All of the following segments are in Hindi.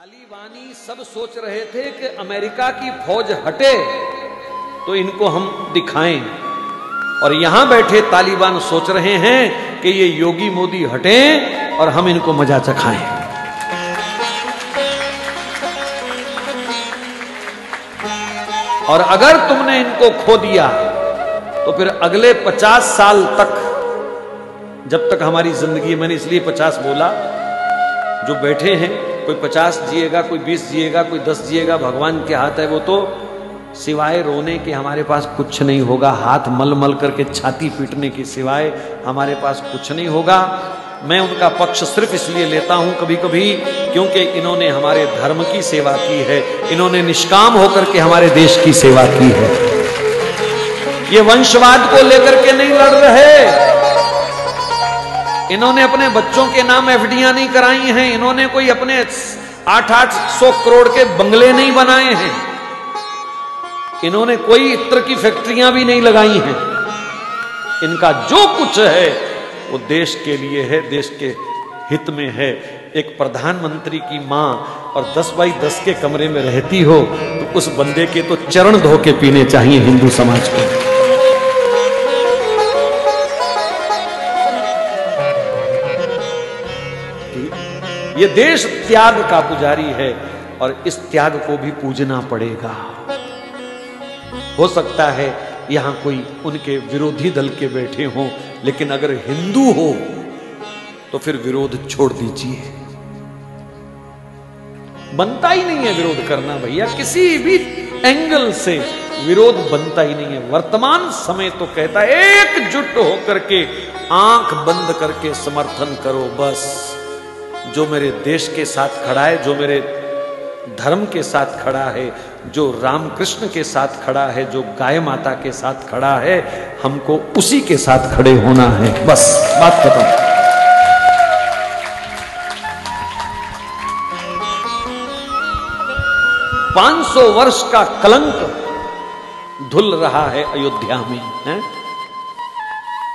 तालिबानी सब सोच रहे थे कि अमेरिका की फौज हटे तो इनको हम दिखाएं, और यहां बैठे तालिबान सोच रहे हैं कि ये योगी मोदी हटें और हम इनको मजा चखाएं। और अगर तुमने इनको खो दिया तो फिर अगले 50 साल तक, जब तक हमारी जिंदगी, मैंने इसलिए 50 बोला, जो बैठे हैं कोई 50 जिएगा, कोई 20 जिएगा, कोई 10 जिएगा, भगवान के हाथ है वो तो। सिवाय रोने के हमारे पास कुछ नहीं होगा, हाथ मल मल करके छाती पीटने के सिवाय हमारे पास कुछ नहीं होगा। मैं उनका पक्ष सिर्फ इसलिए लेता हूं कभी कभी क्योंकि इन्होंने हमारे धर्म की सेवा की है, इन्होंने निष्काम होकर के हमारे देश की सेवा की है। ये वंशवाद को लेकर के नहीं लड़ रहे, इन्होंने अपने बच्चों के नाम एफडीआं नहीं कराई हैं, इन्होंने कोई अपने 800 करोड़ के बंगले नहीं बनाए हैं, इन्होंने कोई इत्र की फैक्ट्रियां भी नहीं लगाई हैं। इनका जो कुछ है वो देश के लिए है, देश के हित में है। एक प्रधानमंत्री की मां और 10 बाई 10 के कमरे में रहती हो तो उस बंदे के तो चरण धो के पीने चाहिए हिंदू समाज को। ये देश त्याग का पुजारी है और इस त्याग को भी पूजना पड़ेगा। हो सकता है यहां कोई उनके विरोधी दल के बैठे हों, लेकिन अगर हिंदू हो तो फिर विरोध छोड़ दीजिए। बनता ही नहीं है विरोध करना भैया, किसी भी एंगल से विरोध बनता ही नहीं है। वर्तमान समय तो कहता है एकजुट होकर के आंख बंद करके समर्थन करो बस। जो मेरे देश के साथ खड़ा है, जो मेरे धर्म के साथ खड़ा है, जो रामकृष्ण के साथ खड़ा है, जो गाय माता के साथ खड़ा है, हमको उसी के साथ खड़े होना है, बस बात खत्म। 500 वर्ष का कलंक धुल रहा है अयोध्या में है?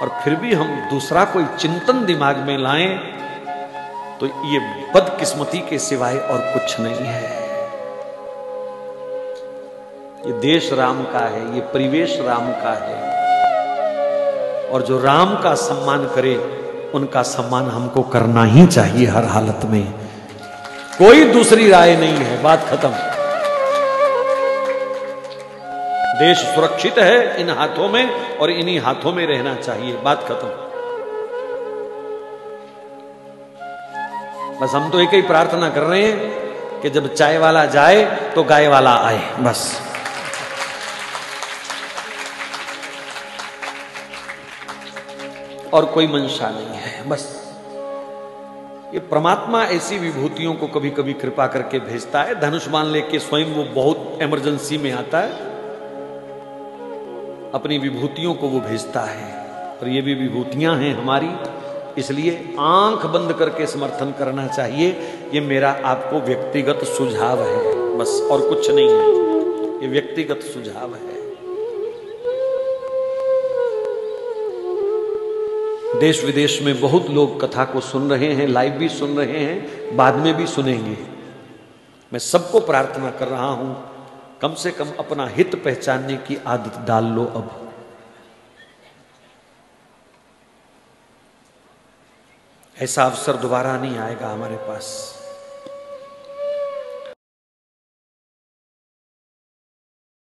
और फिर भी हम दूसरा कोई चिंतन दिमाग में लाएं तो ये बदकिस्मती के सिवाय और कुछ नहीं है। ये देश राम का है, ये परिवेश राम का है, और जो राम का सम्मान करे उनका सम्मान हमको करना ही चाहिए हर हालत में। कोई दूसरी राय नहीं है, बात खत्म। देश सुरक्षित है इन हाथों में और इन्हीं हाथों में रहना चाहिए, बात खत्म। बस हम तो एक ही प्रार्थना कर रहे हैं कि जब चाय वाला जाए तो गाय वाला आए, बस। और कोई मंशा नहीं है, बस। ये परमात्मा ऐसी विभूतियों को कभी कभी कृपा करके भेजता है। धनुष बाण लेके स्वयं वो बहुत इमरजेंसी में आता है, अपनी विभूतियों को वो भेजता है। और ये भी विभूतियां हैं हमारी, इसलिए आंख बंद करके समर्थन करना चाहिए। ये मेरा आपको व्यक्तिगत सुझाव है, बस, और कुछ नहीं है। ये व्यक्तिगत सुझाव है। देश विदेश में बहुत लोग कथा को सुन रहे हैं, लाइव भी सुन रहे हैं, बाद में भी सुनेंगे। मैं सबको प्रार्थना कर रहा हूं, कम से कम अपना हित पहचानने की आदत डाल लो अब। ऐसा अवसर दोबारा नहीं आएगा हमारे पास।